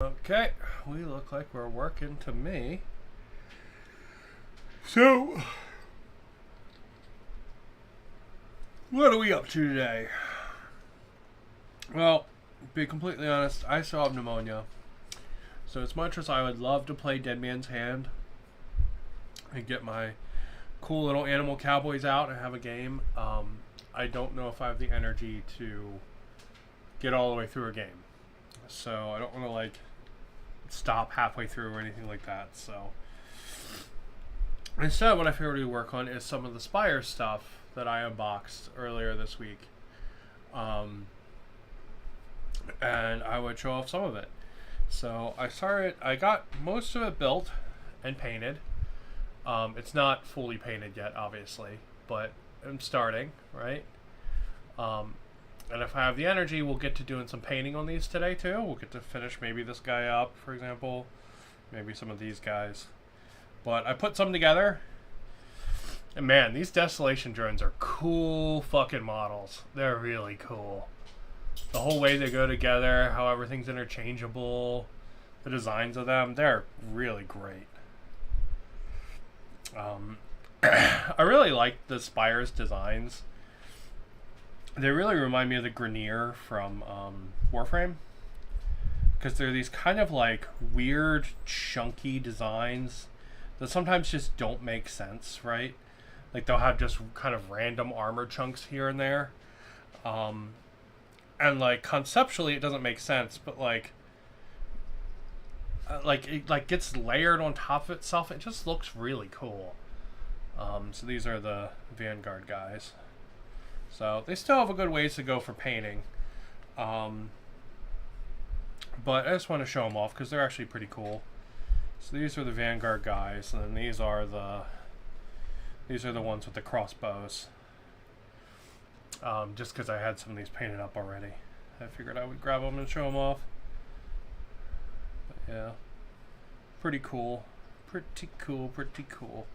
Okay, we look like we're working to me. So, what are we up to today? Well, to be completely honest, I still have pneumonia. So as much as I would love to play Dead Man's Hand and get my cool little animal cowboys out and have a game, I don't know if I have the energy to get all the way through a game. So I don't want to like stop halfway through or anything like that. So instead, what I figured to work on is some of the spires stuff that I unboxed earlier this week. And I would show off some of it. So I got most of it built and painted. It's not fully painted yet, obviously, but I'm starting, right? And if I have the energy, we'll get to doing some painting on these today too. We'll get to finish maybe this guy up, for example. Maybe some of these guys. But I put some together. And man, these Desolation drones are cool fucking models. They're really cool. The whole way they go together, how everything's interchangeable, the designs of them, they're really great. I really like the Spires designs. They really remind me of the Grenier from Warframe. Because they're these kind of like weird, chunky designs that sometimes just don't make sense, right? Like they'll have just kind of random armor chunks here and there. And like conceptually it doesn't make sense, but like it like gets layered on top of itself. It just looks really cool. So these are the Vanguard guys. So they still have a good ways to go for painting. But I just want to show them off because they're actually pretty cool. So these are the Vanguard guys, and then these are the ones with the crossbows. Just because I had some of these painted up already. I figured I would grab them and show them off. But yeah. Pretty cool. Pretty cool, pretty cool.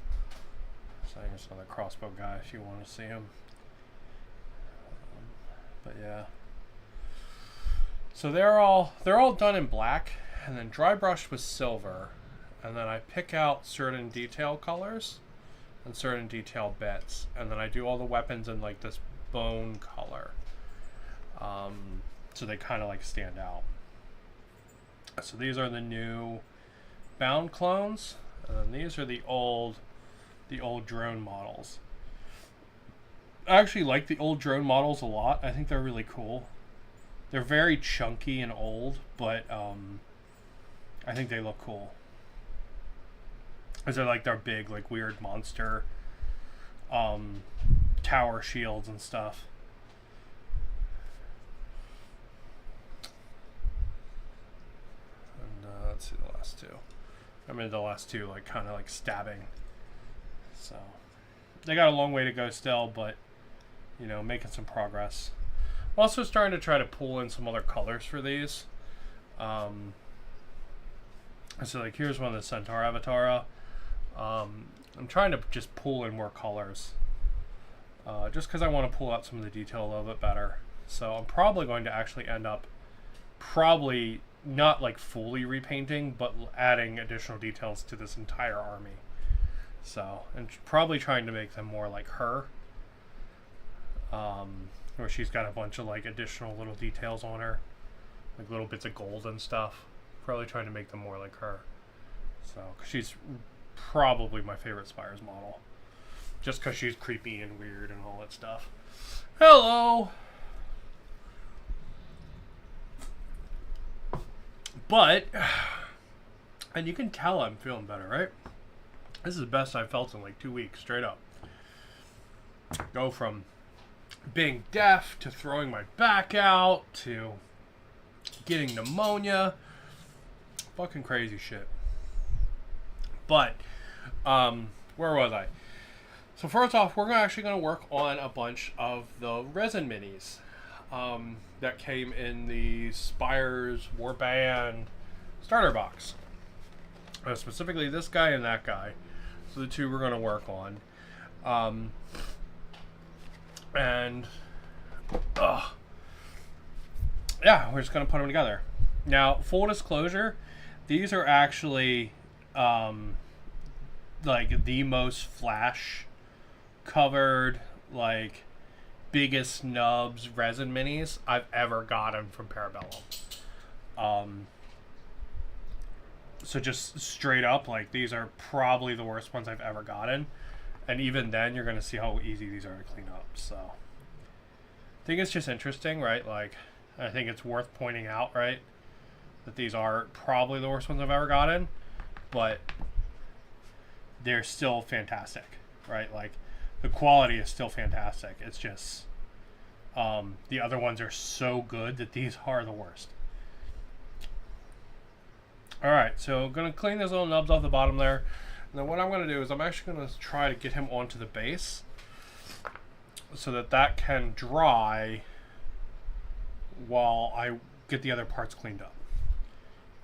So here's another crossbow guy if you want to see him. But yeah. So they're all done in black and then dry brushed with silver. And then I pick out certain detail colors and certain detail bits. And then I do all the weapons in like this bone color, so they kind of like stand out. So these are the new bound clones, and then these are the old drone models. I actually like the old drone models a lot. I think they're really cool. They're very chunky and old, but I think they look cool because they're like they're big, like weird monster tower shields and stuff. And let's see the last two. I mean the last two like kind of like stabbing. So they got a long way to go still, but you know, making some progress. I'm also starting to try to pull in some other colors for these. So like here's one of the Centaur Avatara. I'm trying to just pull in more colors. Just because I want to pull out some of the detail a little bit better. So I'm probably going to actually end up probably not like fully repainting, but adding additional details to this entire army. So, and probably trying to make them more like her. Where she's got a bunch of like additional little details on her. Like little bits of gold and stuff. Probably trying to make them more like her. So, 'cause she's probably my favorite Spires model. Just because she's creepy and weird and all that stuff. Hello! But, and you can tell I'm feeling better, right? This is the best I've felt in like 2 weeks, straight up. Go from being deaf to throwing my back out to getting pneumonia. Fucking crazy shit. But, where was I? So first off, we're actually going to work on a bunch of the resin minis that came in the Spires Warband starter box. Specifically this guy and that guy. So the two we're going to work on. And yeah, we're just going to put them together. Now, full disclosure, these are actually like the most flash covered, like biggest nubs resin minis I've ever gotten from Parabellum. So just straight up, like, these are probably the worst ones I've ever gotten. And even then, you're going to see how easy these are to clean up. So I think it's just interesting, right? Like, I think it's worth pointing out, right, that these are probably the worst ones I've ever gotten. But they're still fantastic, right? Like, the quality is still fantastic. It's just the other ones are so good that these are the worst. Alright, so I'm going to clean those little nubs off the bottom there. And then what I'm going to do is I'm actually going to try to get him onto the base so that that can dry while I get the other parts cleaned up.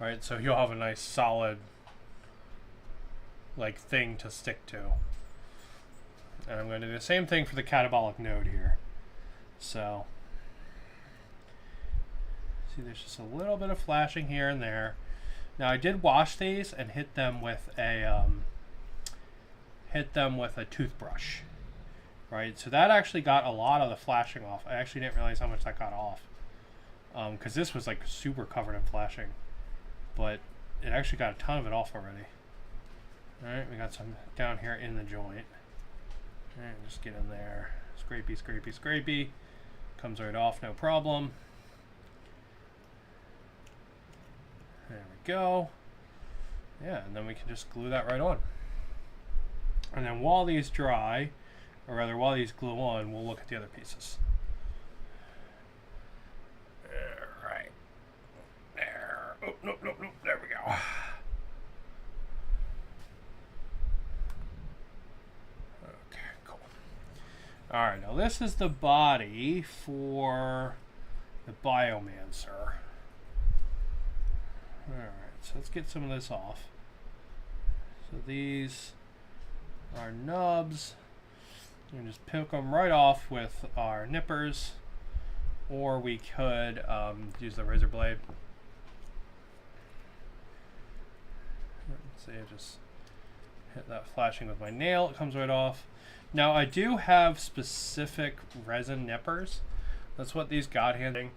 Right, so you'll have a nice solid like thing to stick to. And I'm going to do the same thing for the catabolic node here. So see, there's just a little bit of flashing here and there. Now I did wash these and hit them with a toothbrush, right? So that actually got a lot of the flashing off. I actually didn't realize how much that got off, because this was like super covered in flashing, but it actually got a ton of it off already. All right, we got some down here in the joint. All right, just get in there, scrapey, scrapey, scrapey. Comes right off, no problem. There we go. Yeah, and then we can just glue that right on. And then while these dry, or rather while these glue on, we'll look at the other pieces. Alright. There. Oh, nope, nope, nope. There we go. Okay, cool. Alright, now this is the body for the Biomancer. Alright, so let's get some of this off. So these are nubs. You can just pick them right off with our nippers, or we could use the razor blade. Let's see, I just hit that flashing with my nail, it comes right off. Now I do have specific resin nippers. That's what these God handing.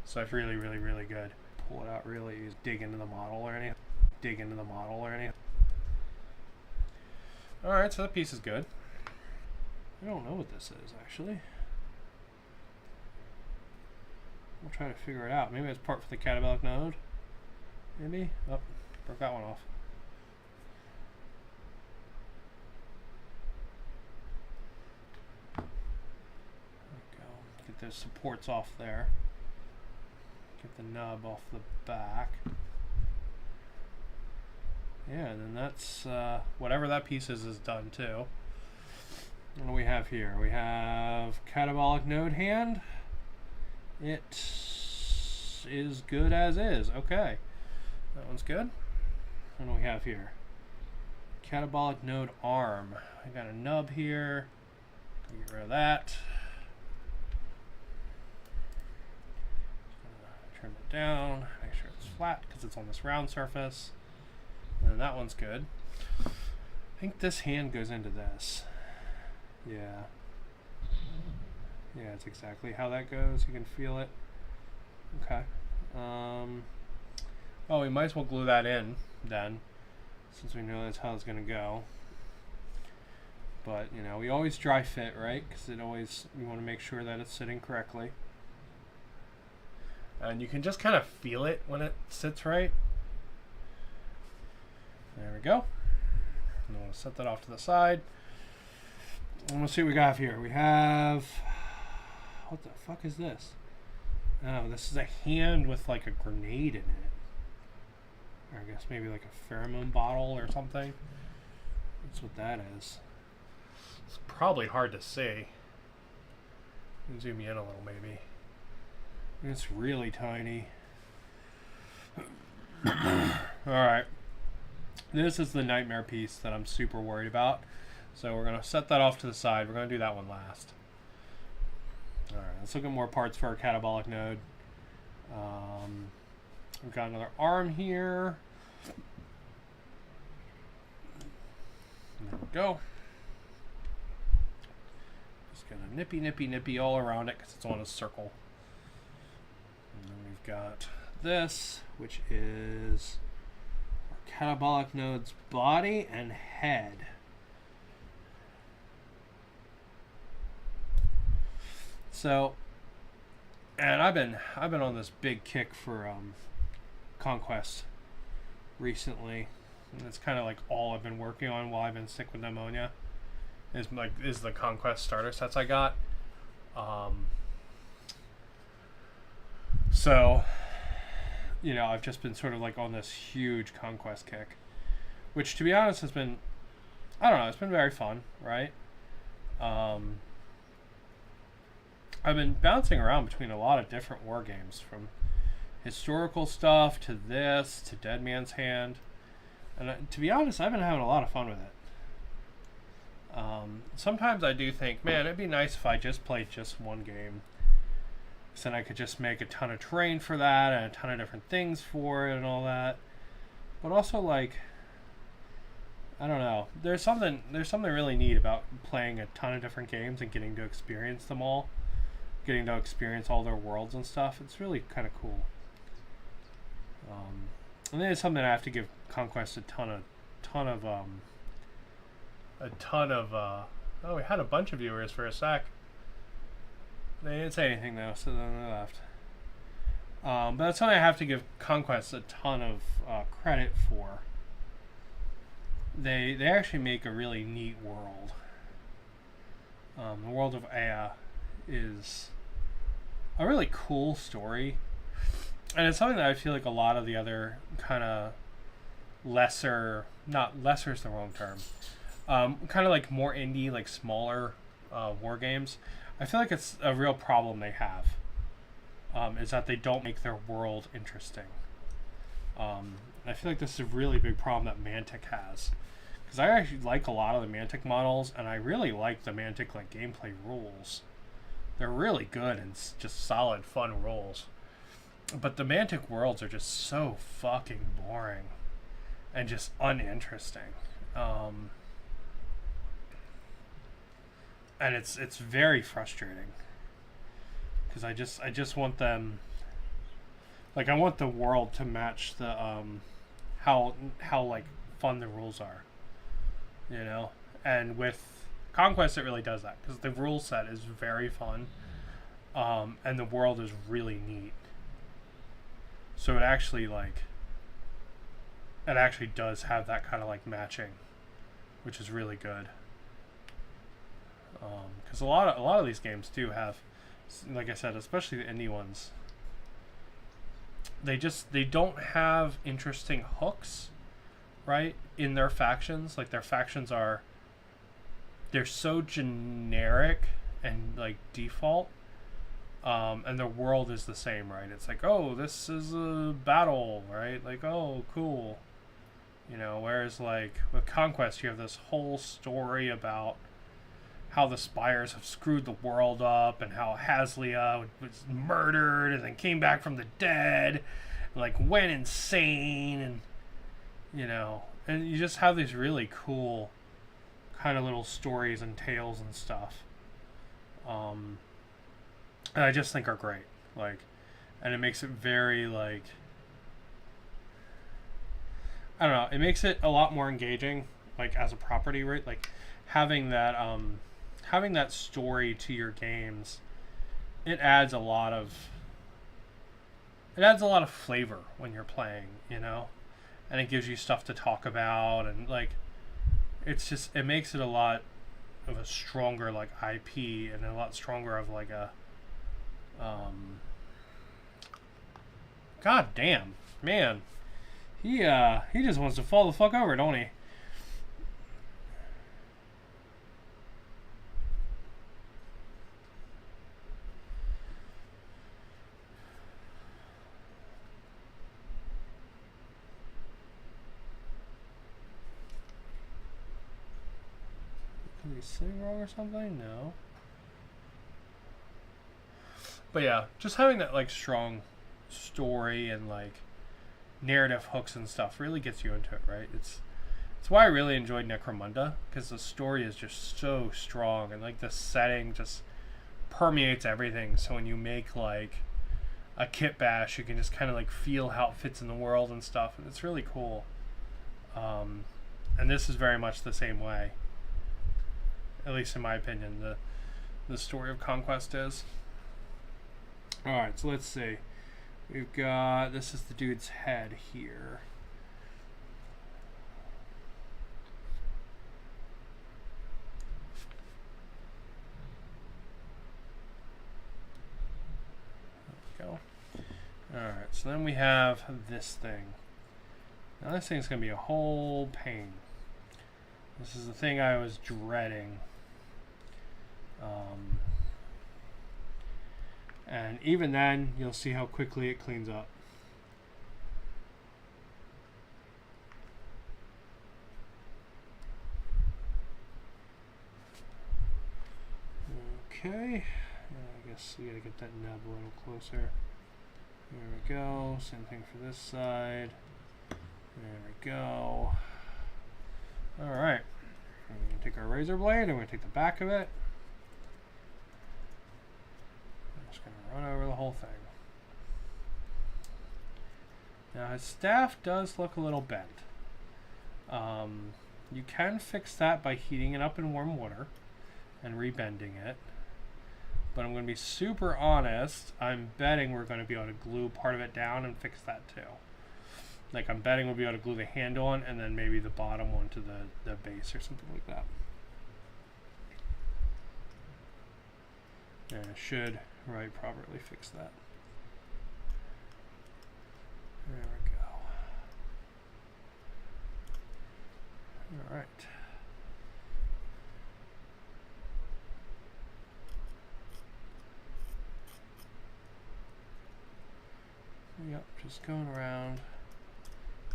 So it's really, really, really good. Pull it out really, just dig into the model or anything. Dig into the model or anything. Alright, so that piece is good. I don't know what this is actually. We'll try to figure it out. Maybe it's part for the catabolic node. Maybe? Oh, broke that one off. There we go. Get those supports off there. Get the nub off the back. Yeah, and then that's whatever that piece is done too. What do we have here? We have catabolic node hand. It is good as is. Okay, that one's good. What do we have here? Catabolic node arm. I got a nub here. Get rid of that. Trim it down. Make sure it's flat because it's on this round surface. And that one's good. I think this hand goes into this. Yeah. Yeah, that's exactly how that goes. You can feel it. Okay. Oh, we might as well glue that in then, since we know that's how it's going to go. But, you know, we always dry fit, right? Because it always, we want to make sure that it's sitting correctly. And you can just kind of feel it when it sits right. There we go. And we'll set that off to the side. And we'll see what we got here. We have... What the fuck is this? Oh, this is a hand with like a grenade in it. Or I guess maybe like a pheromone bottle or something. That's what that is. It's probably hard to see. Zoom you in a little maybe. It's really tiny. Alright. This is the nightmare piece that I'm super worried about. So we're going to set that off to the side. We're going to do that one last. Alright, let's look at more parts for our catabolic node. We've got another arm here. There we go. Just got a nippy all around it because it's on a circle. And then we've got this, which is our catabolic node's body and head. So, and I've been on this big kick for conquest recently, and it's kind of like all I've been working on while I've been sick with pneumonia. Is the conquest starter sets I got. So, you know, I've just been sort of like on this huge conquest kick, which to be honest has been, I don't know, it's been very fun, right? I've been bouncing around between a lot of different war games, from historical stuff to this to Dead Man's Hand, and to be honest, I've been having a lot of fun with it. Sometimes I do think, man, it'd be nice if I just played just one game, so then I could just make a ton of terrain for that and a ton of different things for it and all that. But also, like, I don't know, there's something really neat about playing a ton of different games and getting to experience them all. Getting to experience all their worlds and stuff. It's really kind of cool. And then it's something I have to give Conquest a ton of oh, we had a bunch of viewers for a sec. They didn't say anything though, so then they left. But that's something I have to give Conquest a ton of credit for. They actually make a really neat world. The world of Aya is a really cool story, and it's something that I feel like a lot of the other kind of lesser, not lesser is the wrong term, kind of like more indie, like smaller war games, I feel like it's a real problem they have, is that they don't make their world interesting. I feel like this is a really big problem that Mantic has, because I actually like a lot of the Mantic models, and I really like the Mantic like gameplay rules. They're really good and just solid, fun rules. But the Mantic worlds are just so fucking boring and just uninteresting. And it's very frustrating, because I just want them, like, I want the world to match the how like fun the rules are, you know. And with Conquest, it really does that, because the rule set is very fun, and the world is really neat. So it actually does have that kind of like matching, which is really good. Because a lot of these games do have, like I said, especially the indie ones, they don't have interesting hooks, right, in their factions. Like, their factions they're so generic and like default, and the world is the same, right? It's like, oh, this is a battle, right? Like, oh, cool, you know. Whereas like with Conquest, you have this whole story about how the spires have screwed the world up, and how Haslia was murdered and then came back from the dead, and like went insane, and you know, and you just have these really cool kind of little stories and tales and stuff, and I just think are great, like, and it makes it very, like, I don't know, it makes it a lot more engaging, like, as a property, right? Like, having that story to your games, it adds a lot of flavor when you're playing, you know, and it gives you stuff to talk about, and like, it makes it a lot of a stronger like IP, and a lot stronger of like a god damn, man, he just wants to fall the fuck over, don't he? Is he sitting wrong or something? No. But yeah, just having that like strong story, and like narrative hooks and stuff really gets you into it, right? It's why I really enjoyed Necromunda, because the story is just so strong, and like the setting just permeates everything. So when you make like a kit bash, you can just kind of like feel how it fits in the world and stuff, and it's really cool. And this is very much the same way, at least in my opinion, the story of Conquest is. Alright, so let's see. We've got, this is the dude's head here. There we go. Alright, so then we have this thing. Now this thing's going to be a whole pain. This is the thing I was dreading. And even then, you'll see how quickly it cleans up. Okay. I guess we gotta get that nub a little closer. There we go. Same thing for this side. There we go. Alright. We're going to take our razor blade and we're going to take the back of it. I'm just going to run over the whole thing. Now his staff does look a little bent. You can fix that by heating it up in warm water and rebending it. But I'm going to be super honest, I'm betting we're going to be able to glue part of it down and fix that too. Like, I'm betting we'll be able to glue the handle on and then maybe the bottom one to the base or something like that. And it should, right, properly fix that. There we go. All right. Yep, just going around.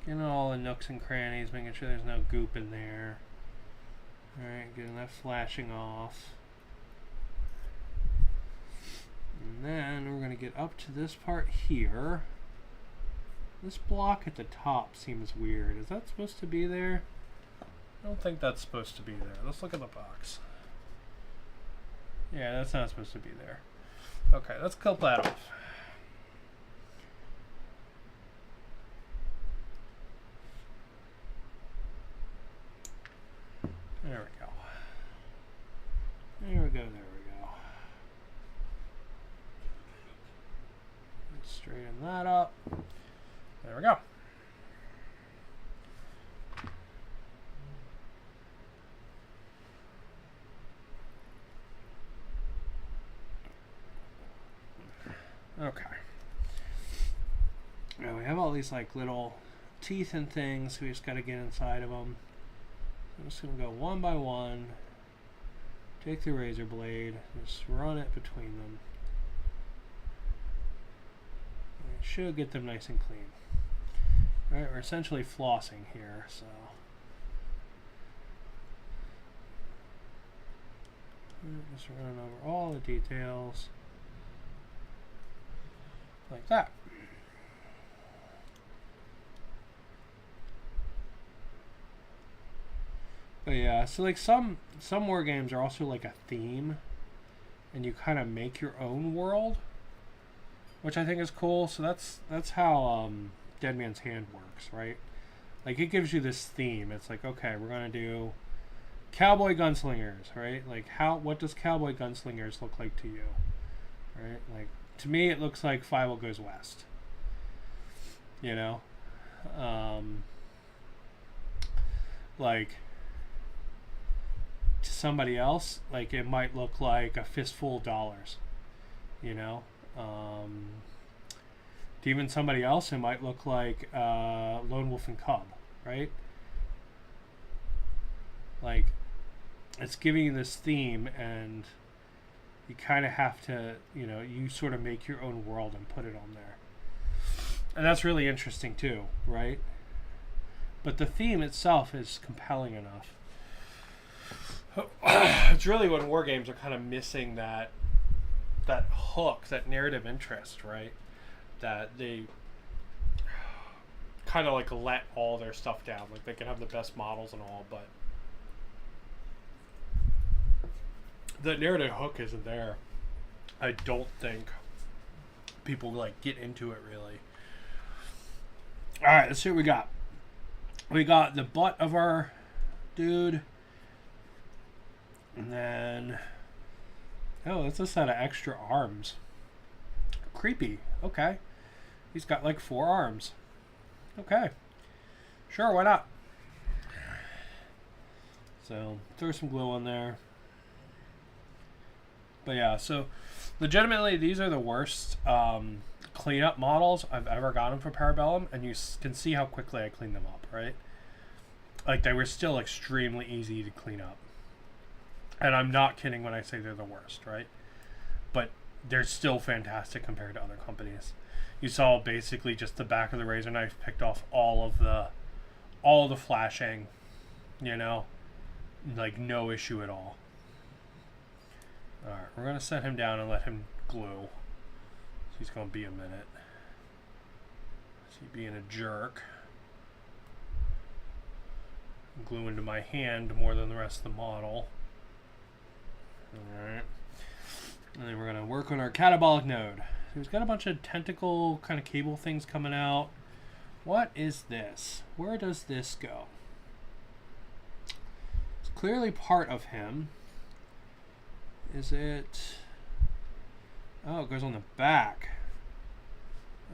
Getting all the nooks and crannies, making sure there's no goop in there. Alright, getting that flashing off. And then we're going to get up to this part here. This block at the top seems weird. Is that supposed to be there? I don't think that's supposed to be there. Let's look at the box. Yeah, that's not supposed to be there. Okay, let's clip that off. There we go. There we go, there we go. Let's straighten that up. There we go. Okay. Now we have all these like little teeth and things. We just got to get inside of them. I'm just going to go one by one, take the razor blade, just run it between them. And it should get them nice and clean. Alright, we're essentially flossing here, so. Just running over all the details. Like that. But yeah, so like some war games are also like a theme, and you kind of make your own world, which I think is cool. So that's how Dead Man's Hand works, right? Like it gives you this theme. It's like, okay, we're gonna do cowboy gunslingers, right? Like what does cowboy gunslingers look like to you, right? Like to me, it looks like 5 Goes West. You know, like. To somebody else, like it might look like a fistful of dollars, you know. To even somebody else, it might look like Lone Wolf and Cub, right? Like it's giving you this theme, and you kind of have to, you know, you sort of make your own world and put it on there, and that's really interesting too, right? But the theme itself is compelling enough. It's really when war games are kind of missing that hook, that narrative interest, right? That they kind of like let all their stuff down. Like they can have the best models and all, but the narrative hook isn't there. I don't think people like get into it really. All right, let's see what we got. We got the butt of our dude, and then it's a set of extra arms. Creepy. Okay, he's got like 4 arms. Okay, sure, why not? So throw some glue on there. But yeah, so legitimately, these are the worst cleanup models I've ever gotten for Parabellum, and you can see how quickly I cleaned them up, right? Like, they were still extremely easy to clean up. And I'm not kidding when I say they're the worst, right? But they're still fantastic compared to other companies. You saw basically just the back of the razor knife picked off all of the flashing, you know? Like, no issue at all. Alright, we're going to set him down and let him glue. He's going to be a minute. Is he being a jerk? Glue into my hand more than the rest of the model. Alright. And then we're going to work on our catabolic node. So he's got a bunch of tentacle kind of cable things coming out. What is this? Where does this go? It's clearly part of him. Is it... Oh, it goes on the back.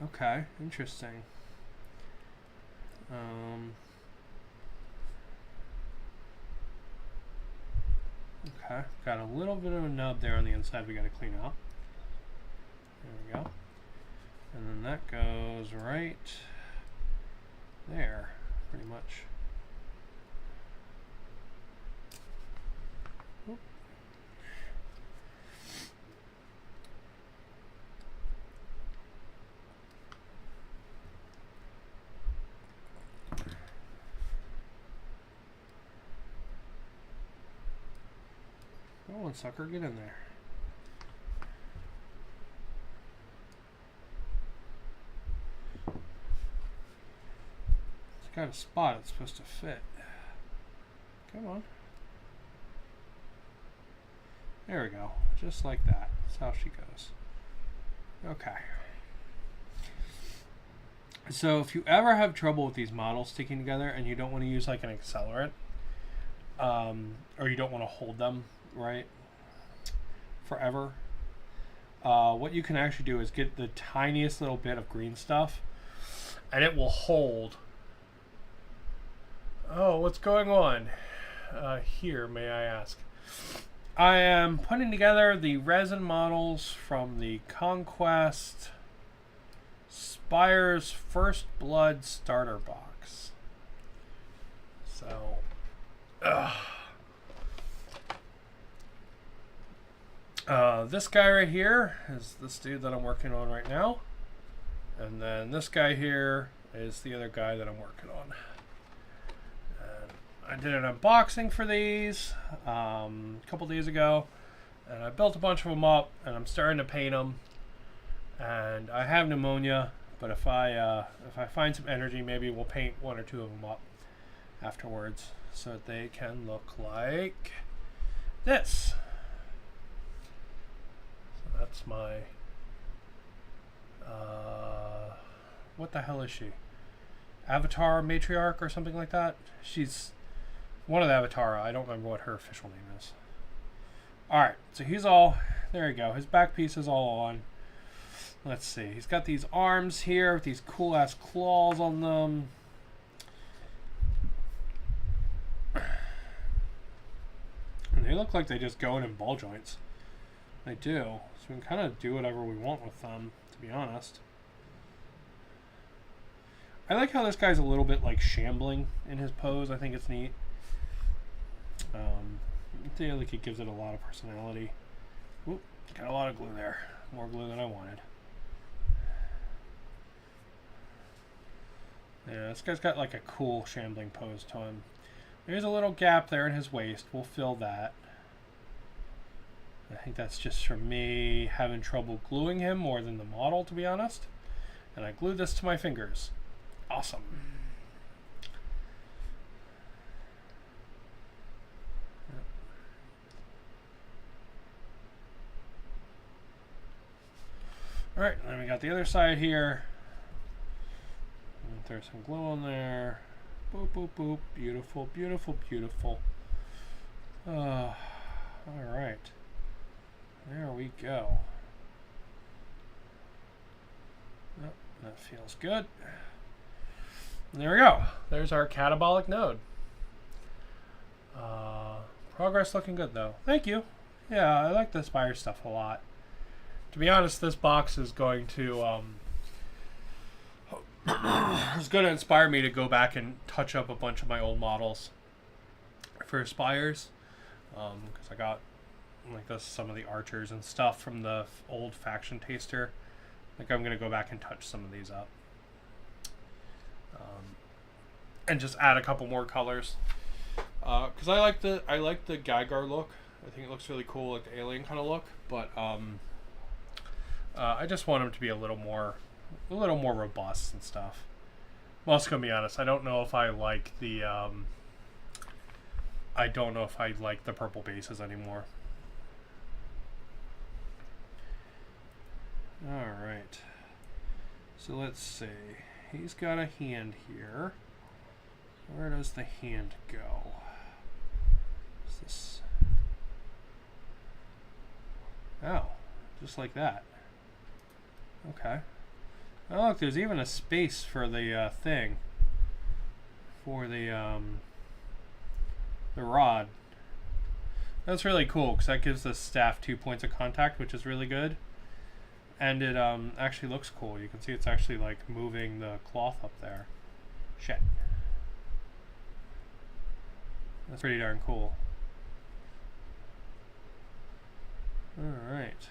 Okay, interesting. Okay, got a little bit of a nub there on the inside we got to clean up. There we go. And then that goes right there, pretty much. Oop. Come on, sucker, get in there. It's got a spot it's supposed to fit. Come on. There we go. Just like that. That's how she goes. Okay. So if you ever have trouble with these models sticking together and you don't want to use like an accelerant, or you don't want to hold them, right, forever, what you can actually do is get the tiniest little bit of green stuff and it will hold. Oh, what's going on here, may I ask? I am putting together the resin models from the Conquest Spires First Blood starter box. So this guy right here is this dude that I'm working on right now, and then this guy here is the other guy that I'm working on. And I did an unboxing for these a couple days ago, and I built a bunch of them up, and I'm starting to paint them. And I have pneumonia, but if I find some energy, maybe we'll paint 1 or 2 of them up afterwards so that they can look like this. So that's my what the hell is she? Avatar matriarch or something like that? She's one of the Avatar. I don't remember what her official name is. Alright, so he's all, there you go. His back piece is all on. Let's see. He's got these arms here with these cool ass claws on them. And they look like they just go in ball joints. They do. So we can kind of do whatever we want with them, to be honest. I like how this guy's a little bit like shambling in his pose. I think it's neat. I feel like it gives it a lot of personality. Oop, got a lot of glue there. More glue than I wanted. Yeah, this guy's got like a cool shambling pose to him. There's a little gap there in his waist. We'll fill that. I think that's just from me having trouble gluing him more than the model, to be honest. And I glued this to my fingers. Awesome. Alright, then we got the other side here. Throw some glue on there. Boop, boop, boop. Beautiful, beautiful, beautiful. Alright. There we go. Oh, that feels good. And there we go. There's our catabolic node. Progress looking good, though. Thank you. Yeah, I like the spire stuff a lot. To be honest, this box is going to it's going to inspire me to go back and touch up a bunch of my old models for spires, because I got like this, some of the archers and stuff from the old faction taster. I think I'm going to go back and touch some of these up, and just add a couple more colors, because I like the Gygar look. I think it looks really cool, like the alien kind of look, but I just want them to be a little more robust and stuff. I'm also gonna be honest, I don't know if I like the purple bases anymore. Alright. So let's see. He's got a hand here. Where does the hand go? What's this? Oh, just like that. Okay. Oh, look, there's even a space for the thing. For the rod. That's really cool, because that gives the staff 2 points of contact, which is really good. And it actually looks cool. You can see it's actually like moving the cloth up there. Shit. That's pretty darn cool. Alright.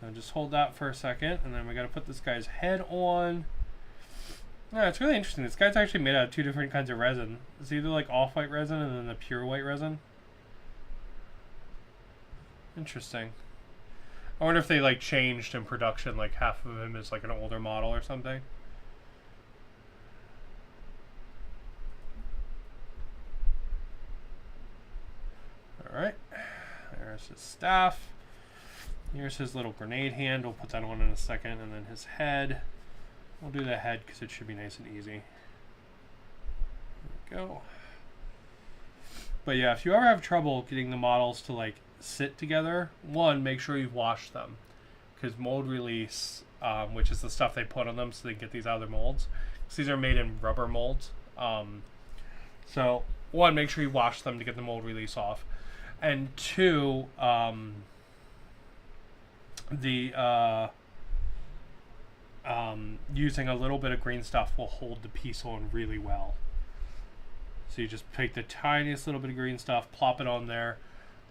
Now just hold that for a second, and then we gotta put this guy's head on. Yeah, it's really interesting. This guy's actually made out of 2 different kinds of resin. It's either like off-white resin and then the pure white resin. Interesting. I wonder if they like changed in production, like half of him is like an older model or something. Alright. There's his staff. Here's his little grenade hand. We'll put that on in a second. And then his head. We'll do the head because it should be nice and easy. There we go. But yeah, if you ever have trouble getting the models to like sit together, one, make sure you've washed them. Because mold release, which is the stuff they put on them so they can get these out of their molds. Because these are made in rubber molds. So, one, make sure you wash them to get the mold release off. And two, using a little bit of green stuff will hold the piece on really well. So you just take the tiniest little bit of green stuff, plop it on there,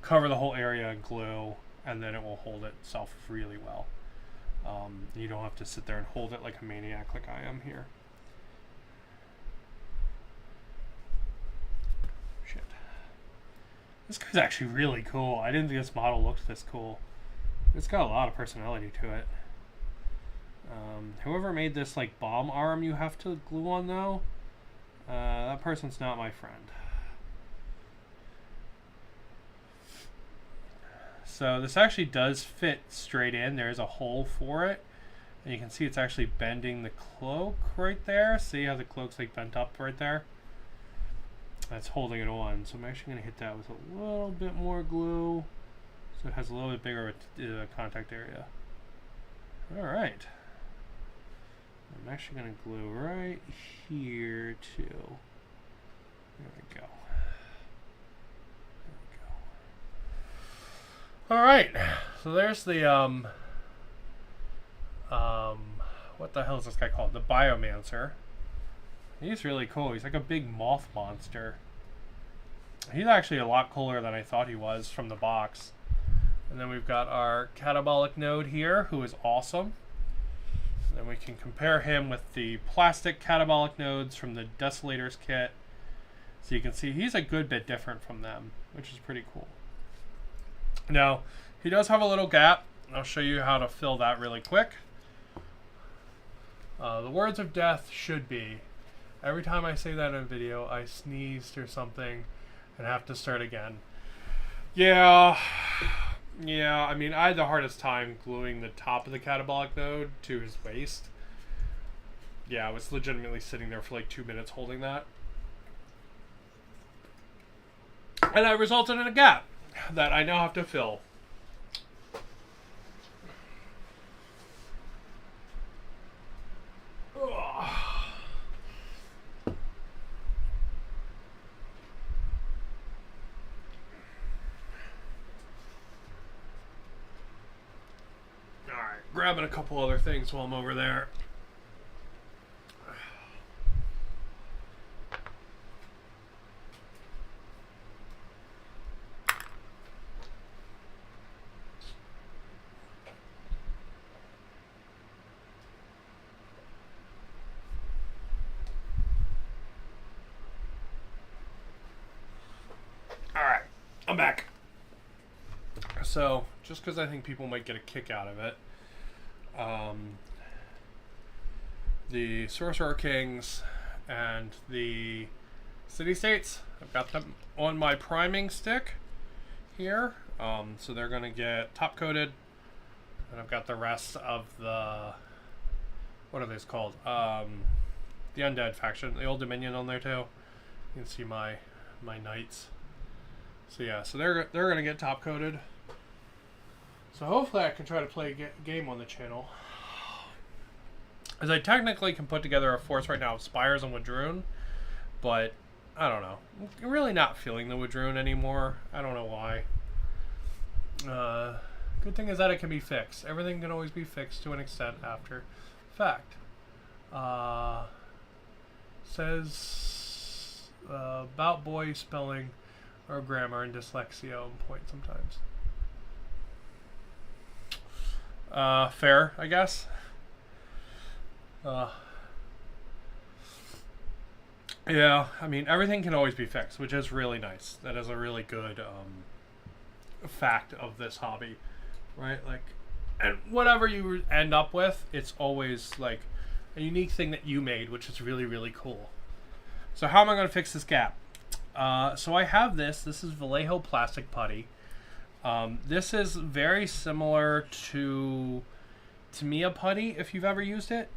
cover the whole area in glue, and then it will hold itself really well. You don't have to sit there and hold it like a maniac like I am here. Shit. This guy's actually really cool. I didn't think this model looked this cool. It's got a lot of personality to it. Whoever made this like bomb arm you have to glue on though, that person's not my friend. So this actually does fit straight in. There's a hole for it. And you can see it's actually bending the cloak right there. See how the cloak's like bent up right there? That's holding it on. So I'm actually going to hit that with a little bit more glue. So it has a little bit bigger contact area. Alright. I'm actually going to glue right here too. There we go. Alright, so there's the, what the hell is this guy called? The Biomancer. He's really cool. He's like a big moth monster. He's actually a lot cooler than I thought he was from the box. And then we've got our catabolic node here, who is awesome. And then we can compare him with the plastic catabolic nodes from the Desolators kit. So you can see he's a good bit different from them, which is pretty cool. Now, he does have a little gap. I'll show you how to fill that really quick. The words of death should be, every time I say that in a video, I sneezed or something and have to start again. Yeah, I mean, I had the hardest time gluing the top of the catabolic node to his waist. Yeah, I was legitimately sitting there for like 2 minutes holding that. And I resulted in a gap that I now have to fill. Alright, grabbing a couple other things while I'm over there. Alright, I'm back. So, just because I think people might get a kick out of it, the Sorcerer Kings and the City-States, I've got them on my priming stick here. So they're going to get top-coated, and I've got the rest of the, what are these called? The Undead faction, the Old Dominion on there too. You can see my knights. So yeah, so they're going to get top-coated. So hopefully I can try to play a game on the channel. As I technically can put together a force right now of Spires and Wadroon, but I don't know. I'm really not feeling the Wadroon anymore. I don't know why. Good thing is that it can be fixed. Everything can always be fixed to an extent after fact. Says about boy spelling or grammar and dyslexia on point sometimes. Fair, I guess. Yeah, I mean, everything can always be fixed, which is really nice. That is a really good fact of this hobby, right? Like, and whatever you end up with, it's always like a unique thing that you made, which is really, really cool. So how am I going to fix this gap? So I have this. This is Vallejo plastic putty. This is very similar to Tamiya putty, if you've ever used it,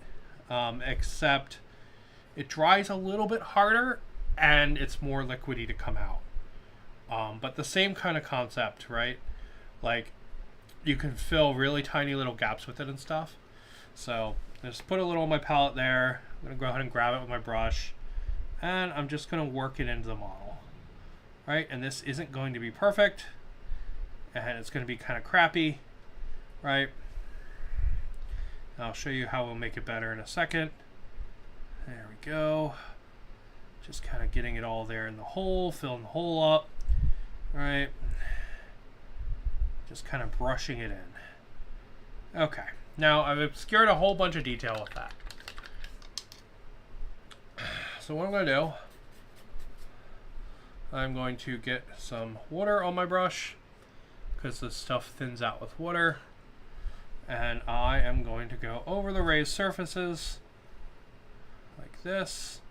except it dries a little bit harder and it's more liquidy to come out. But the same kind of concept, right? Like, you can fill really tiny little gaps with it and stuff. So just put a little on my palette there. I'm going to go ahead and grab it with my brush, and I'm just going to work it into the model, right? And this isn't going to be perfect, and it's going to be kind of crappy, right? I'll show you how we'll make it better in a second. There we go. Just kind of getting it all there in the hole, filling the hole up, right? Just kind of brushing it in. Okay, now I've obscured a whole bunch of detail with that. So what I'm going to do, I'm going to get some water on my brush, because this stuff thins out with water. And I am going to go over the raised surfaces like this,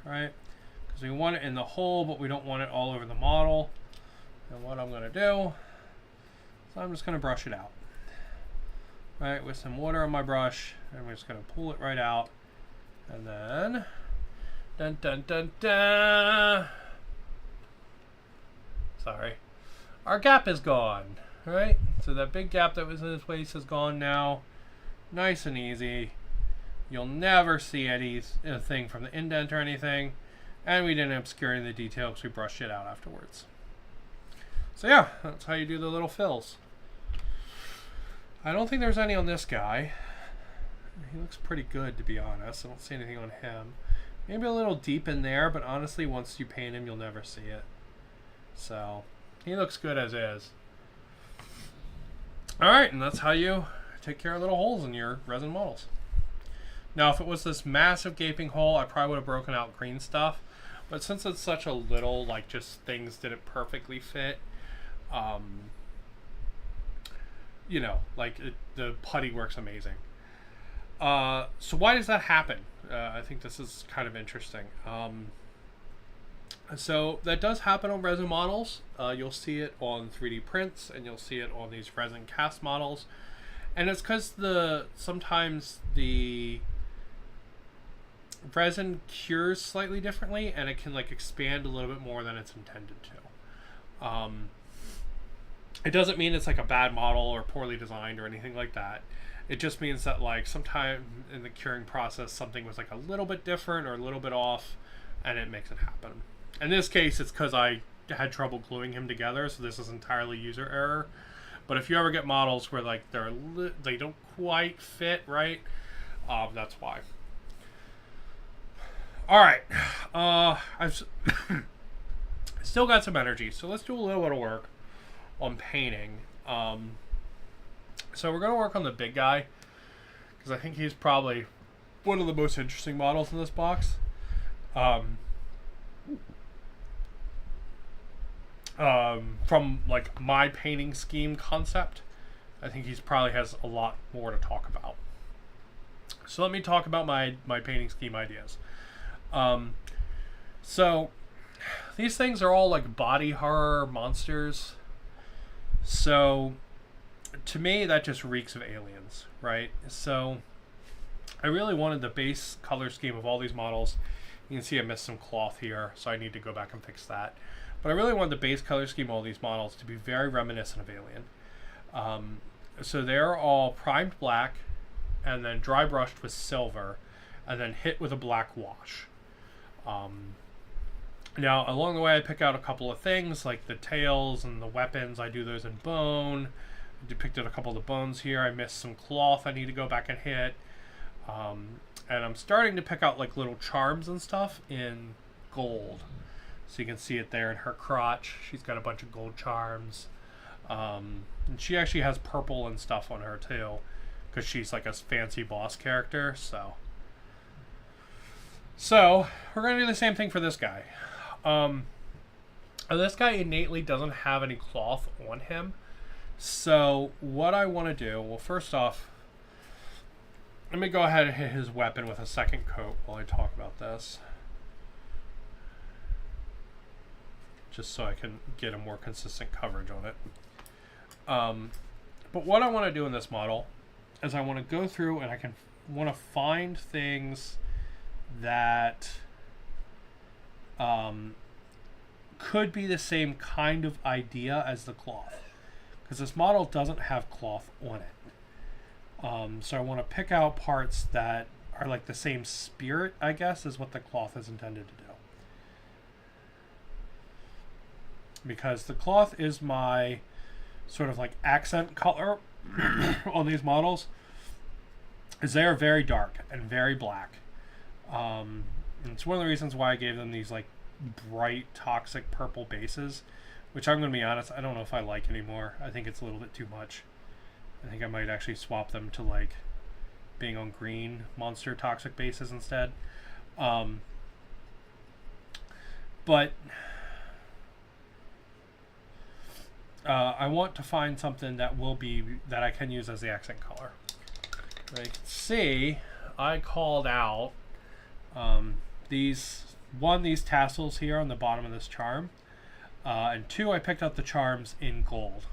right? Because we want it in the hole, but we don't want it all over the model. And what I'm going to do is I'm just going to brush it out, right, with some water on my brush. And we're just going to pull it right out. And then, dun dun dun dun. Sorry, our gap is gone. Right, so that big gap that was in his waist is gone now. Nice and easy. You'll never see anything from the indent or anything. And we didn't obscure any of the detail because we brushed it out afterwards. So yeah, that's how you do the little fills. I don't think there's any on this guy. He looks pretty good, to be honest. I don't see anything on him. Maybe a little deep in there, but honestly, once you paint him, you'll never see it. So he looks good as is. Alright, and that's how you take care of little holes in your resin models. Now, if it was this massive gaping hole, I probably would have broken out green stuff. But since it's such a little, like, just things didn't perfectly fit, you know, like, the putty works amazing. So why does that happen? I think this is kind of interesting. So that does happen on resin models. You'll see it on 3D prints, and you'll see it on these resin cast models. And it's because sometimes the resin cures slightly differently, and it can like expand a little bit more than it's intended to. It doesn't mean it's like a bad model or poorly designed or anything like that. It just means that like sometime in the curing process something was like a little bit different or a little bit off, and it makes it happen. In this case, it's because I had trouble gluing him together, so this is entirely user error. But if you ever get models where like they don't quite fit right, that's why. All right, I've still got some energy, so let's do a little bit of work on painting. So we're going to work on the big guy, because I think he's probably one of the most interesting models in this box. From like my painting scheme concept, I think he's probably has a lot more to talk about. So let me talk about my painting scheme ideas. So these things are all like body horror monsters. So to me, that just reeks of aliens, right? So I really wanted the base color scheme of all these models. You can see I missed some cloth here, so I need to go back and fix that. But I really wanted the base color scheme of all these models to be very reminiscent of Alien. So they're all primed black and then dry brushed with silver and then hit with a black wash. Now, along the way, I pick out a couple of things like the tails and the weapons. I do those in bone. I depicted a couple of the bones here. I missed some cloth I need to go back and hit. And I'm starting to pick out like little charms and stuff in gold. So you can see it there in her crotch. She's got a bunch of gold charms. And she actually has purple and stuff on her too, because she's like a fancy boss character. So we're going to do the same thing for this guy. This guy innately doesn't have any cloth on him. So what I want to do, well, first off, let me go ahead and hit his weapon with a second coat while I talk about this. Just so I can get a more consistent coverage on it. But what I want to do in this model is I want to go through and I want to find things that could be the same kind of idea as the cloth, because this model doesn't have cloth on it. So I want to pick out parts that are like the same spirit, I guess, as what the cloth is intended to do. Because the cloth is my sort of like accent color on these models, is they are very dark and very black. And it's one of the reasons why I gave them these like bright toxic purple bases, which I'm going to be honest, I don't know if I like anymore. I think it's a little bit too much. I think I might actually swap them to like being on green monster toxic bases instead. But I want to find something that I can use as the accent color. You can see I called out these tassels here on the bottom of this charm, and two, I picked out the charms in gold,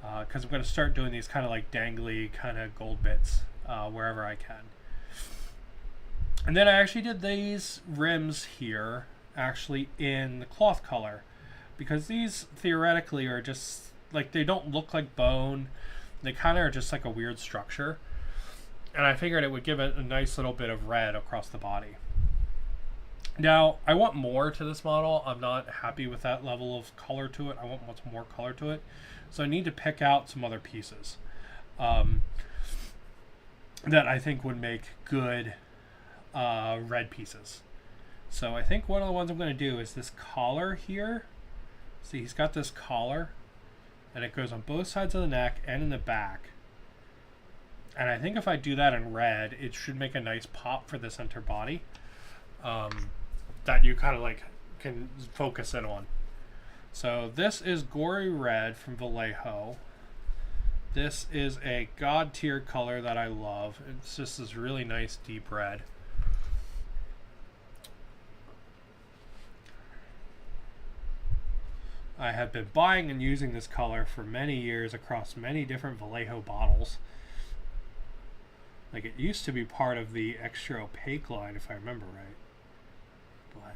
because I'm going to start doing these kind of like dangly kind of gold bits wherever I can. And then I actually did these rims here actually in the cloth color, because these theoretically are just like, they don't look like bone. They kind of are just like a weird structure. And I figured it would give it a nice little bit of red across the body. Now, I want more to this model. I'm not happy with that level of color to it. I want much more color to it. So I need to pick out some other pieces that I think would make good red pieces. So I think one of the ones I'm going to do is this collar here. See, he's got this collar, and it goes on both sides of the neck and in the back. And I think if I do that in red, it should make a nice pop for the center body that you kind of like can focus in on. So this is Gory Red from Vallejo. This is a god tier color that I love. It's just this really nice deep red. I have been buying and using this color for many years across many different Vallejo bottles. Like, it used to be part of the extra opaque line, if I remember right. But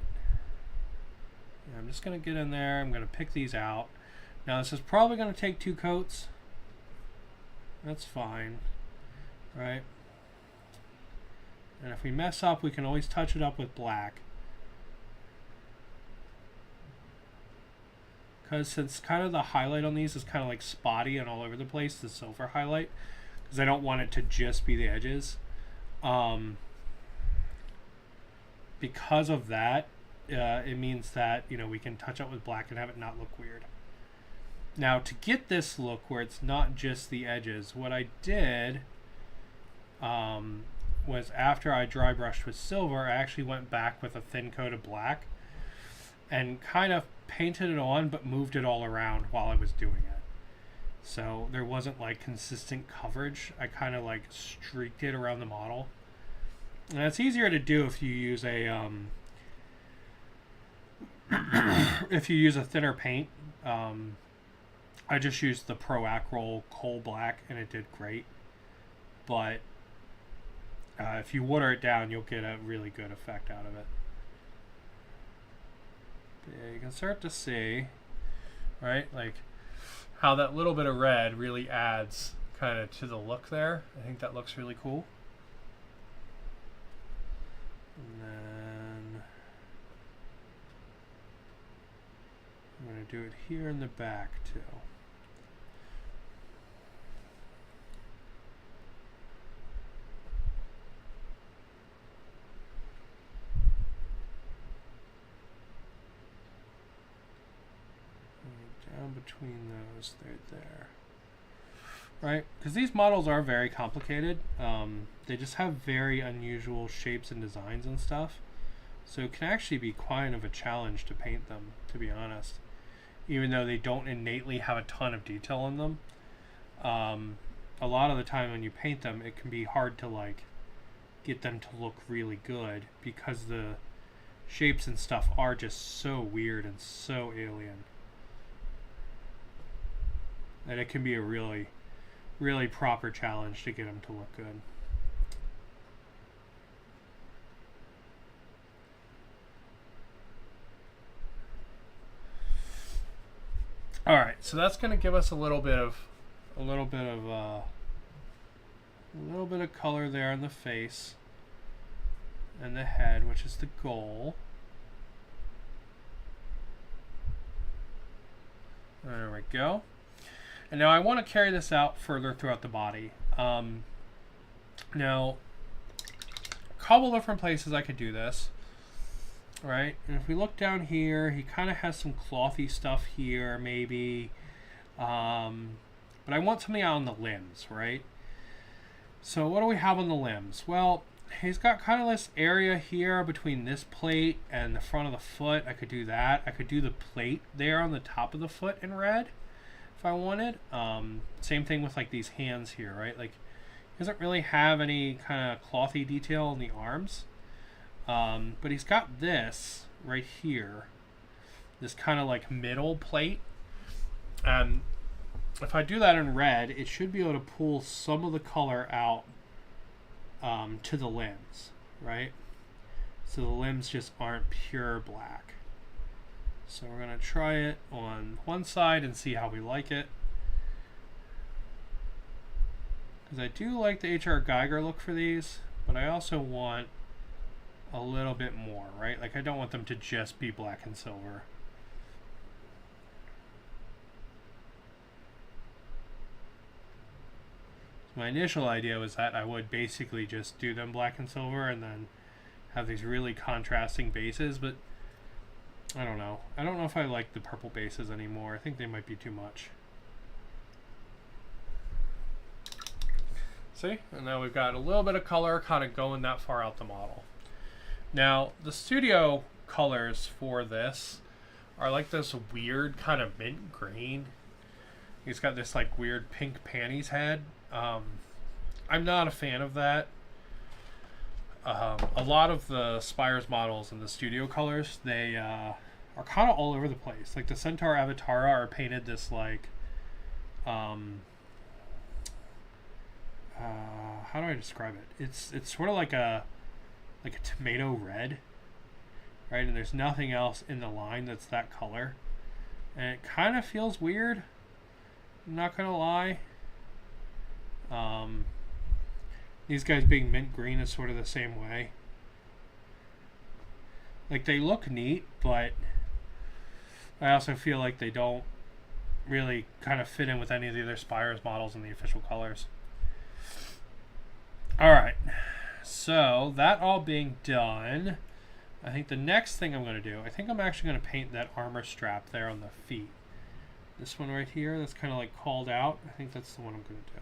yeah, I'm just going to get in there. I'm going to pick these out. Now, this is probably going to take 2 coats. That's fine, right? And if we mess up, we can always touch it up with black. Because since kind of the highlight on these is kind of like spotty and all over the place, the silver highlight, because I don't want it to just be the edges. Because of that, it means that, you know, we can touch up with black and have it not look weird. Now, to get this look where it's not just the edges, what I did was after I dry brushed with silver, I actually went back with a thin coat of black and kind of painted it on, but moved it all around while I was doing it. So there wasn't like consistent coverage. I kind of like streaked it around the model. And it's easier to do if you use a if you use a thinner paint. I just used the Pro Acryl Coal Black and it did great. But if you water it down, you'll get a really good effect out of it. Yeah, you can start to see, right, like how that little bit of red really adds kind of to the look there. I think that looks really cool. And then I'm going to do it here in the back too. Down between those, there. Right? Because these models are very complicated. They just have very unusual shapes and designs and stuff. So it can actually be quite of a challenge to paint them, to be honest. Even though they don't innately have a ton of detail in them. A lot of the time when you paint them, it can be hard to like get them to look really good because the shapes and stuff are just so weird and so alien. And it can be a really, really proper challenge to get them to look good. All right, so that's going to give us a little bit of color there on the face and the head, which is the goal. There we go. And now I want to carry this out further throughout the body. Now, a couple different places I could do this. Right, and if we look down here, he kind of has some clothy stuff here, maybe. But I want something out on the limbs, right? So what do we have on the limbs? Well, he's got kind of this area here between this plate and the front of the foot. I could do that. I could do the plate there on the top of the foot in red if I wanted. Same thing with like these hands here, right? Like, he doesn't really have any kind of clothy detail on the arms. But he's got this right here, this kind of like middle plate. And if I do that in red, it should be able to pull some of the color out to the limbs, right? So the limbs just aren't pure black. So we're going to try it on one side and see how we like it. Because I do like the H.R. Geiger look for these, but I also want a little bit more, right? Like, I don't want them to just be black and silver. So my initial idea was that I would basically just do them black and silver and then have these really contrasting bases, but I don't know. I don't know if I like the purple bases anymore. I think they might be too much. See? And now we've got a little bit of color kind of going that far out the model. Now, the studio colors for this are like this weird kind of mint green. He's got this like weird pink panties head. I'm not a fan of that. A lot of the Spires models and the studio colors, they are kind of all over the place. Like the Centaur Avatara are painted this like, how do I describe it? It's sort of like a tomato red, right? And there's nothing else in the line that's that color, and it kind of feels weird. I'm not gonna lie. These guys being mint green is sort of the same way. Like they look neat, but I also feel like they don't really kind of fit in with any of the other Spires models in the official colors. Alright, so that all being done, I think the next thing I'm going to do, I think I'm actually going to paint that armor strap there on the feet. This one right here, that's kind of like called out. I think that's the one I'm going to do.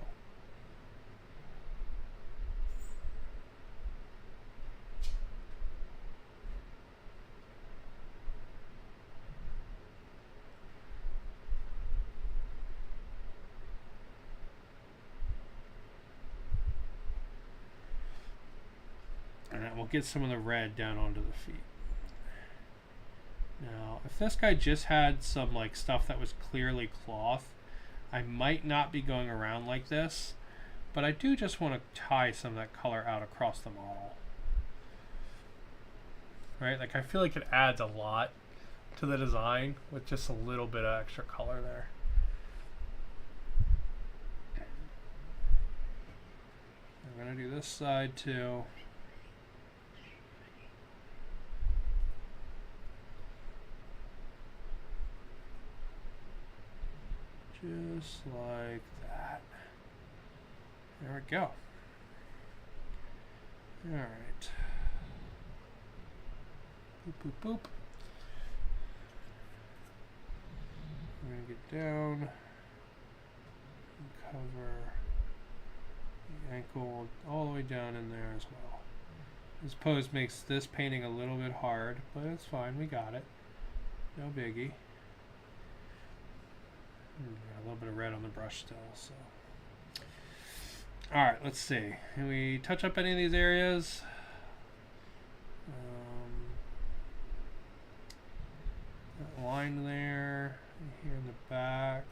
And we'll get some of the red down onto the feet. Now, if this guy just had some like stuff that was clearly cloth, I might not be going around like this, but I do just want to tie some of that color out across the model. Right? Like I feel like it adds a lot to the design with just a little bit of extra color there. I'm going to do this side too. Just like that. There we go. Alright. Boop, boop, boop. I'm going to get down and cover the ankle all the way down in there as well. This pose makes this painting a little bit hard, but it's fine. We got it. No biggie. Got a little bit of red on the brush still, so. Alright, let's see. Can we touch up any of these areas? That line there, here in the back.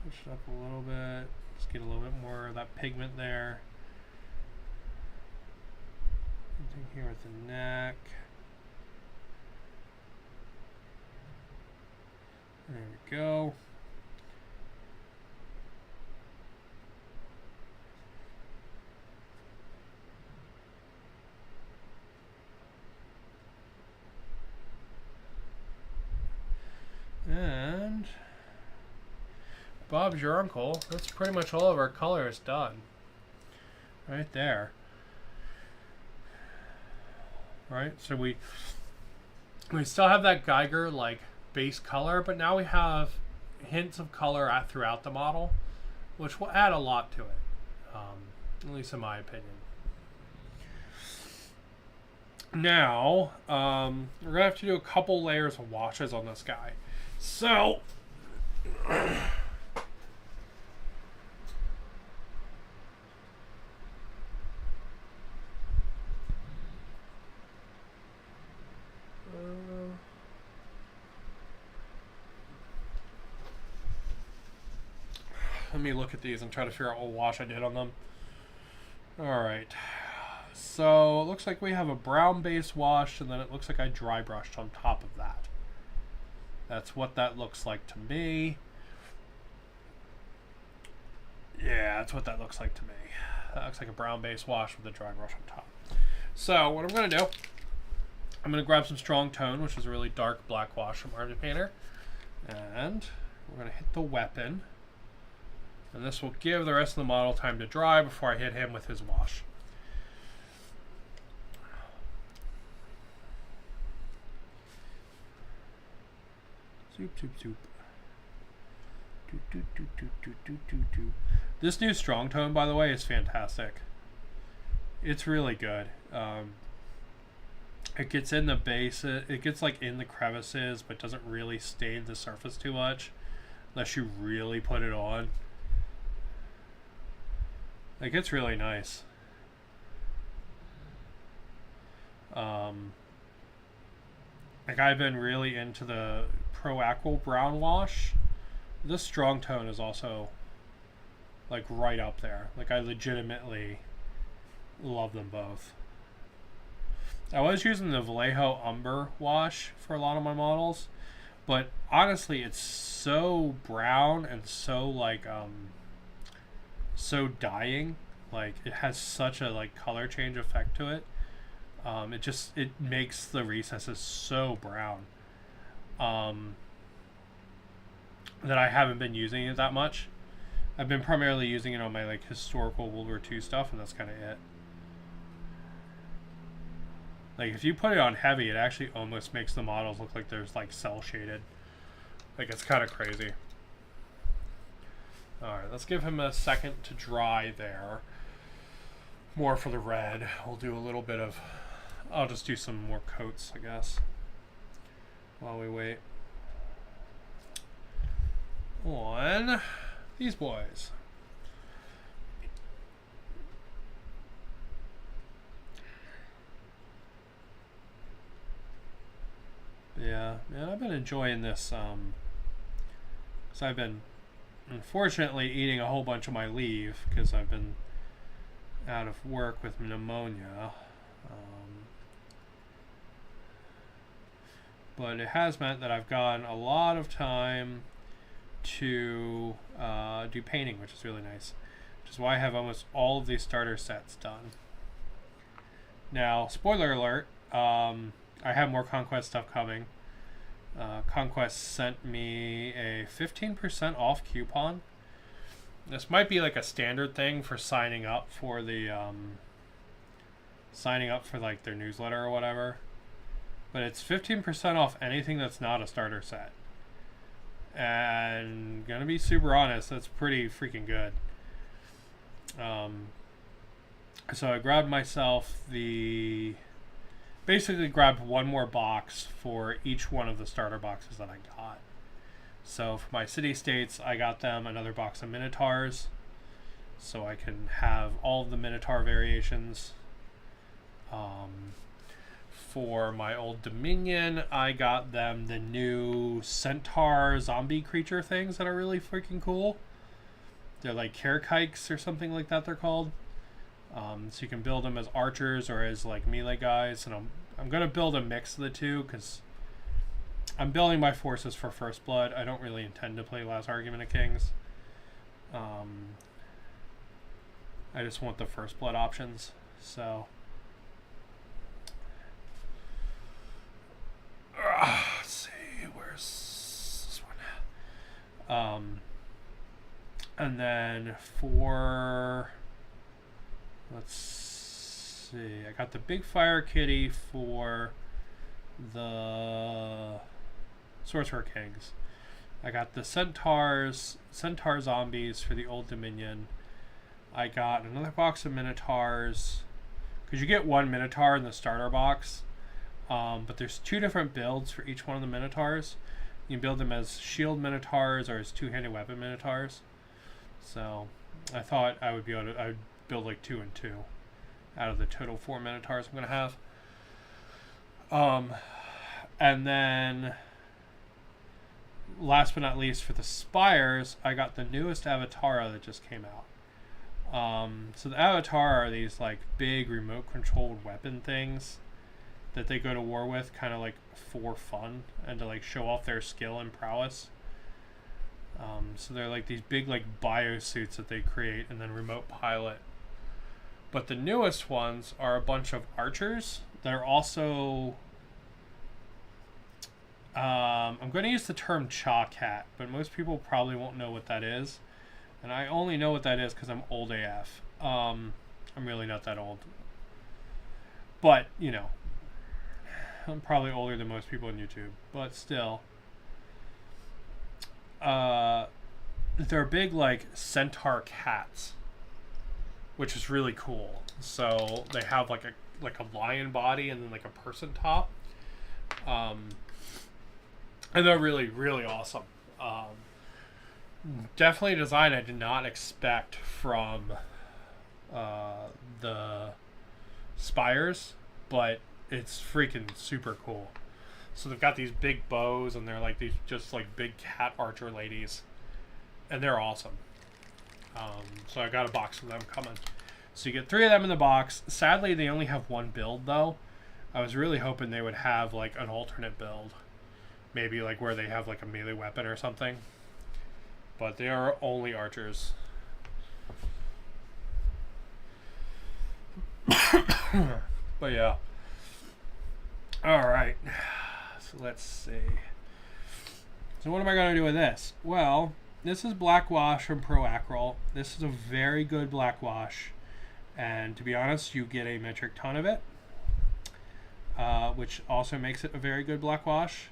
Touch it up a little bit. Just get a little bit more of that pigment there. Something here with the neck. There we go. And Bob's your uncle. That's pretty much all of our colors done. Right there. Right, so we still have that Geiger like base color, but now we have hints of color throughout the model, which will add a lot to it, at least in my opinion. Now, we're going to have to do a couple layers of washes on this guy. So, let me look at these and try to figure out what wash I did on them. Alright, so it looks like we have a brown base wash, and then it looks like I dry brushed on top of that. That's what that looks like to me. Yeah, that's what that looks like to me. That looks like a brown base wash with a dry brush on top. So what I'm going to do, I'm going to grab some Strong Tone, which is a really dark black wash from Army Painter, and we're going to hit the weapon. And this will give the rest of the model time to dry before I hit him with his wash. Zoop, zoop, zoop. Do, do, do, do, do, do, do, do. This new Strong Tone, by the way, is fantastic. It's really good. It gets in the base. It gets like in the crevices, but doesn't really stain the surface too much. unless you really put it on. Like, it's really nice. Like, I've been really into the Pro Aqua Brown Wash. This Strong Tone is also, like, right up there. Like, I legitimately love them both. I was using the Vallejo Umber Wash for a lot of my models, but honestly, it's so brown and so, like, so dyeing. Like, it has such a, like, color change effect to it. It makes the recesses so brown that I haven't been using it that much. I've been primarily using it on my, like, historical World War II stuff, and that's kind of it. Like, if you put it on heavy, it actually almost makes the models look like there's, like, cell shaded. Like, it's kind of crazy. Alright, let's give him a second to dry there. More for the red. We'll do a little bit of... I'll just do some more coats, I guess, while we wait. On these boys. Yeah, I've been enjoying this, because I've been, unfortunately, eating a whole bunch of my leave, because I've been out of work with pneumonia. But it has meant that I've gotten a lot of time to do painting, which is really nice. Which is why I have almost all of these starter sets done. Now, spoiler alert, I have more Conquest stuff coming. Conquest sent me a 15% off coupon. This might be like a standard thing for signing up for the like their newsletter or whatever. But it's 15% off anything that's not a starter set. And gonna be super honest, that's pretty freaking good. So I grabbed myself basically grabbed one more box for each one of the starter boxes that I got. So for my city-states, I got them another box of Minotaurs, so I can have all of the Minotaur variations. For my Old Dominion, I got them the new Centaur zombie creature things that are really freaking cool. They're like Kerkikes or something like that they're called. So you can build them as archers or as like melee guys, and I'm going to build a mix of the two because I'm building my forces for First Blood. I don't really intend to play Last Argument of Kings. I just want the First Blood options, so... let's see, where's this one? And then for, let's see, I got the Big Fire Kitty for the Sorcerer Kings. I got the Centaur Zombies for the Old Dominion. I got another box of Minotaurs, because you get one Minotaur in the starter box. But there's two different builds for each one of the Minotaurs. You can build them as shield Minotaurs or as two-handed weapon Minotaurs. So I thought I would build like 2 and 2 out of the total 4 Minotaurs I'm going to have. And then last but not least, for the Spires, I got the newest Avatara that just came out. So the Avatara are these like big remote-controlled weapon things that they go to war with, kind of like for fun and to like show off their skill and prowess. So they're like these big like biosuits that they create and then remote pilot. But the newest ones are a bunch of archers that are also... I'm going to use the term Chaw Cat, but most people probably won't know what that is. And I only know what that is because I'm old AF. I'm really not that old. But, you know, I'm probably older than most people on YouTube, but still. They're big, like, centaur cats, which is really cool. So they have like a lion body and then like a person top. And they're really, really awesome. Definitely a design I did not expect from the spires, but it's freaking super cool. So they've got these big bows, and they're like these just like big cat archer ladies, and they're awesome. So I got a box of them coming. So you get 3 of them in the box. Sadly, they only have 1 build though. I was really hoping they would have like an alternate build, maybe like where they have like a melee weapon or something. But they are only archers. But yeah. Alright. So let's see. So what am I going to do with this? Well, this is black wash from Pro Acryl. This is a very good black wash. And to be honest, you get a metric ton of it. Which also makes it a very good black wash.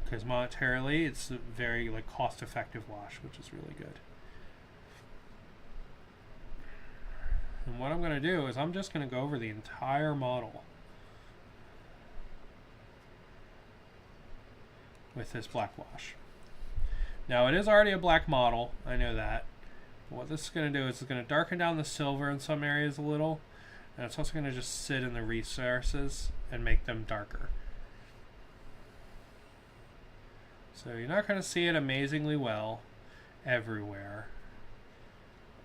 Because monetarily, it's a very like cost-effective wash, which is really good. And what I'm going to do is I'm just going to go over the entire model with this black wash. Now it is already a black model, I know that. But what this is going to do is it's going to darken down the silver in some areas a little, and it's also going to just sit in the resources and make them darker. So you're not going to see it amazingly well everywhere,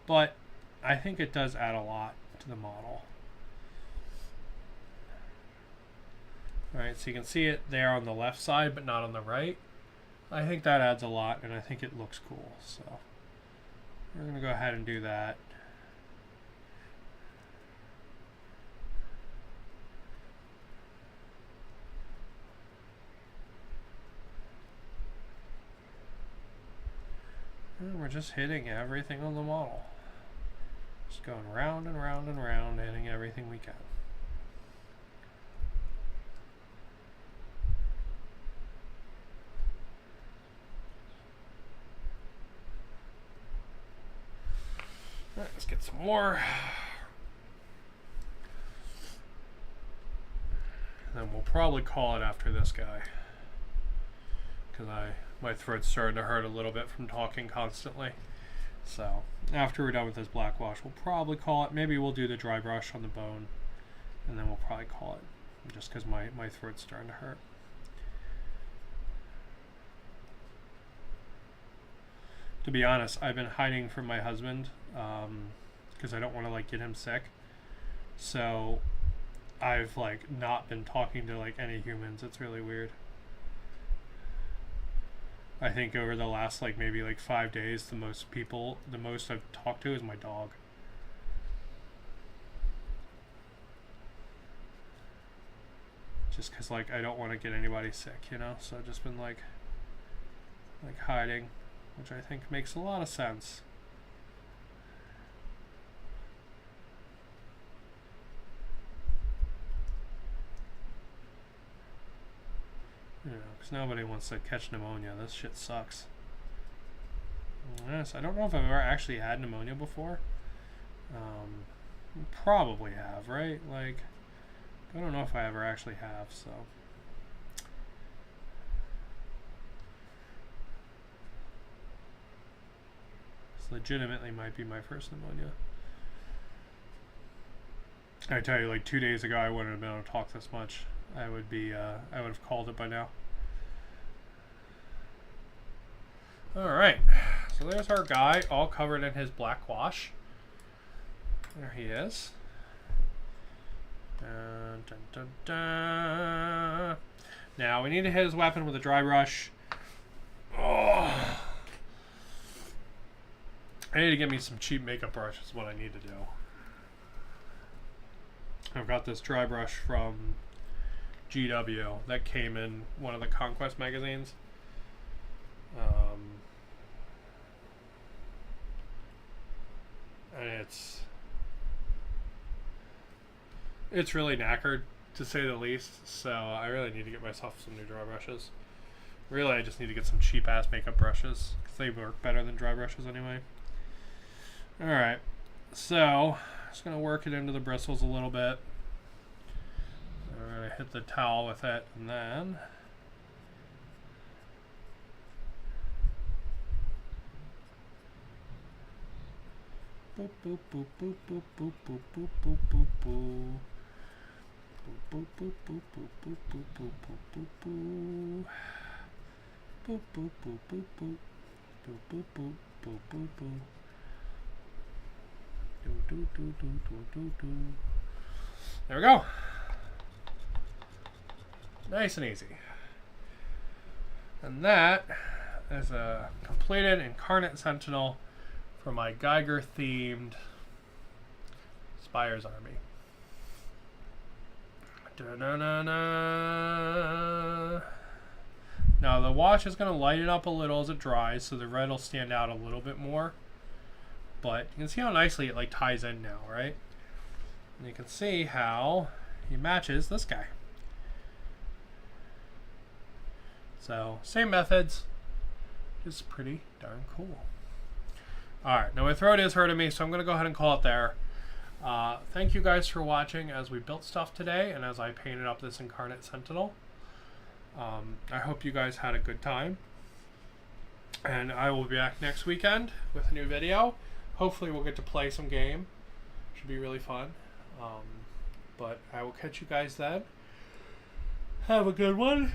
but I think it does add a lot to the model. Alright, so you can see it there on the left side, but not on the right. I think that adds a lot, and I think it looks cool. So we're going to go ahead and do that. And we're just hitting everything on the model. Just going round and round and round, hitting everything we can. Alright, let's get some more. Then we'll probably call it after this guy. Because my throat's starting to hurt a little bit from talking constantly. So after we're done with this black wash, we'll probably call it. Maybe we'll do the dry brush on the bone, and then we'll probably call it, just because my throat's starting to hurt. To be honest, I've been hiding from my husband because I don't want to like get him sick. So I've like not been talking to like any humans. It's really weird. I think over the last like maybe like 5 days, the most I've talked to is my dog. Just because like I don't want to get anybody sick, you know. So I've just been like hiding, which I think makes a lot of sense. You know, because nobody wants to catch pneumonia. This shit sucks. Yes, I don't know if I've ever actually had pneumonia before. Probably have, right? Like, I don't know if I ever actually have, so. This legitimately might be my first pneumonia. I tell you, like 2 days ago, I wouldn't have been able to talk this much. I would have called it by now. Alright, so there's our guy, all covered in his black wash. There he is. Dun, dun, dun, dun. Now, we need to hit his weapon with a dry brush. Oh. I need to get me some cheap makeup brush, is what I need to do. I've got this dry brush from GW that came in one of the Conquest magazines. And it's really knackered, to say the least, so I really need to get myself some new dry brushes. Really, I just need to get some cheap ass makeup brushes, because they work better than dry brushes anyway. Alright, so just going to work it into the bristles a little bit. We're going to hit the towel with it, and then Boop boop boop boop boop boop boop boop boop boop boop. Boop boop boop boop boop boop boop boop boop boop. Boop boop boop boop boop. Boop boop boop boop boop boop. Do do do do do do do. There we go. Nice and easy. And that is a completed Incarnate Sentinel for my Geiger themed Spires army. Da-na-na-na. Now the wash is going to lighten up a little as it dries, so the red will stand out a little bit more. But you can see how nicely it like ties in now, right? And you can see how he matches this guy. So same methods, just pretty darn cool. Alright, now my throat is hurting me, so I'm going to go ahead and call it there. Thank you guys for watching as we built stuff today and as I painted up this Incarnate Sentinel. I hope you guys had a good time. And I will be back next weekend with a new video. Hopefully we'll get to play some game. Should be really fun. But I will catch you guys then. Have a good one.